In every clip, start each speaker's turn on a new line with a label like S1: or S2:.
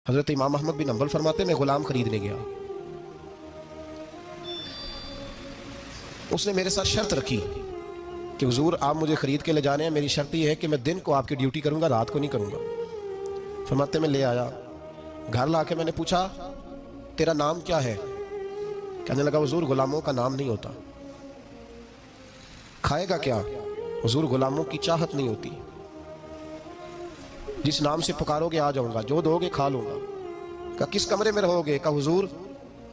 S1: हजरत इमाम अहमद बिन हंबल फरमाते मैं गुलाम खरीदने गया, उसने मेरे साथ शर्त रखी कि हुजूर आप मुझे खरीद के ले जाने हैं, मेरी शर्त यह है कि मैं दिन को आपकी ड्यूटी करूंगा, रात को नहीं करूंगा। फरमाते मैं ले आया, घर ला के मैंने पूछा तेरा नाम क्या है? कहने लगा हुजूर गुलामों का नाम नहीं होता। खाएगा क्या? हुजूर गुलामों की चाहत नहीं होती, जिस नाम से पुकारोगे आ जाऊंगा, जो दोगे खा लूंगा। कहा किस कमरे में रहोगे? कहा हुजूर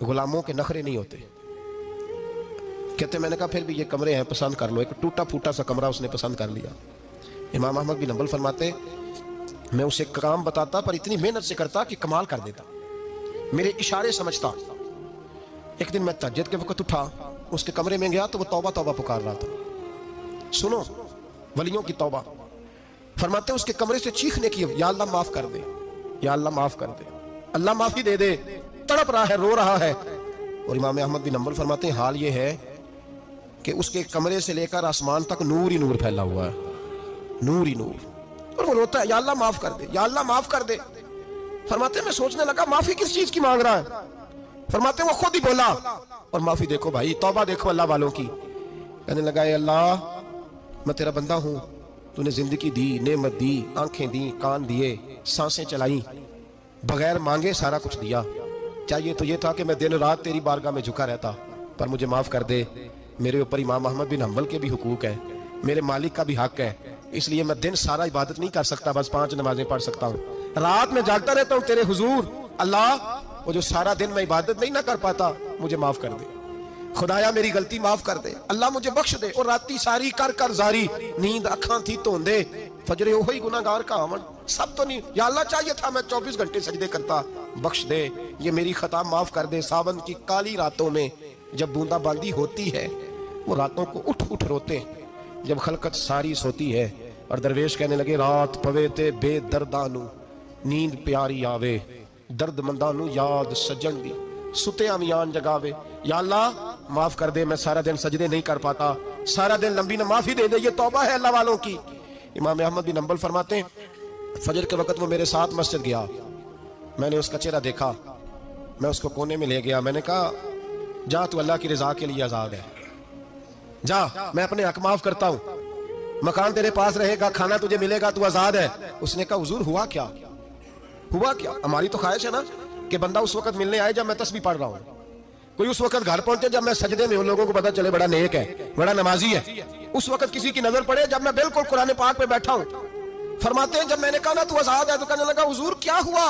S1: गुलामों के नखरे नहीं होते। कहते मैंने कहा फिर भी ये कमरे हैं, पसंद कर लो। एक टूटा फूटा सा कमरा उसने पसंद कर लिया। इमाम अहमद बिन हंबल फरमाते मैं उसे काम बताता पर इतनी मेहनत से करता कि कमाल कर देता, मेरे इशारे समझता। एक दिन मैं तहज्जुद के वक्त उठा, उसके कमरे में गया तो वो तौबा तौबा पुकार रहा था। सुनो वलियों की तौबा। फरमाते उसके कमरे से चीखने की, या अल्लाह माफ कर दे, या अल्लाह माफ कर दे, अल्लाह माफी दे दे, तड़प रहा है, रो रहा है। और इमाम अहमद बिन हंबल फरमाते हैं हाल ये है कि उसके कमरे से लेकर आसमान तक नूर ही नूर फैला हुआ है, नूर ही नूर। और वो रोता है या अल्लाह माफ कर दे, या अल्लाह माफ कर दे। फरमाते मैं सोचने लगा माफी किस चीज की मांग रहा है। फरमाते वो खुद ही बोला और माफी देखो भाई, तौबा देखो अल्लाह वालों की। कहने लगा अल्लाह मैं तेरा बंदा हूं, तूने जिंदगी दी, नेमत दी, आंखें दी, कान दिए, सांसें चलाई, बगैर मांगे सारा कुछ दिया। चाहिए तो ये था कि मैं दिन रात तेरी बारगाह में झुका रहता, पर मुझे माफ कर दे। मेरे ऊपर इमाम अहमद बिन हंबल के भी हुकूक है, मेरे मालिक का भी हक है, इसलिए मैं दिन सारा इबादत नहीं कर सकता, बस 5 नमाजें पढ़ सकता हूँ। रात में जागता रहता हूँ तेरे हुजूर। अल्लाह वो जो सारा दिन मैं इबादत नहीं ना कर पाता, मुझे माफ कर दे। खुदाया मेरी गलती माफ कर दे, अल्लाह मुझे बख्श दे। और राती सारी कर कर जारी, नींद अखा थी धोंदे, फजरे वही गुनाहगार का आवन, सब तो नहीं। या अल्लाह चाहिए था मैं 24 घंटे सजदे करता, बख्श दे, ये मेरी खता माफ कर दे। सावन की काली रातों में जब बूंदाबांदी होती है, वो रातों को उठ उठ रोते, जब खलकत सारी सोती है। और दरवेश कहने लगे रात पवे ते बेदर्दानू, नींद प्यारी आवे, दर्द मंदानू याद सजन दी, सुते अमियान जगावे। या अल्लाह माफ कर दे, मैं सारा दिन सजदे नहीं कर पाता, सारा दिन लंबी न माफी दे दे, ये तौबा है अल्लाह वालों की। इमाम अहमद बिन हंबल फरमाते फजर के वक्त वो मेरे साथ मस्जिद गया, मैंने उसका चेहरा देखा, मैं उसको कोने में ले गया, मैंने कहा जा तू अल्लाह की रजा के लिए आजाद है, जा मैं अपने हक माफ करता हूं, मकान तेरे पास रहेगा, खाना तुझे मिलेगा, तू आजाद है। उसने कहा हुजूर हुआ क्या, हुआ क्या? हमारी तो ख्वाहिश है ना कि बंदा उस वक्त मिलने आए जब मैं तस्बीह पढ़ रहा हूँ, कोई उस वक्त घर पहुंचे जब मैं सजदे में, उन लोगों को पता चले बड़ा नेक है, बड़ा नमाजी है। उस वक्त किसी की नजर पड़े जब मैं बिल्कुल कुरान पाक पे बैठा हूँ। फरमाते हैं जब मैंने कहा ना तू आजाद है, तो कहने लगा हुजूर क्या हुआ?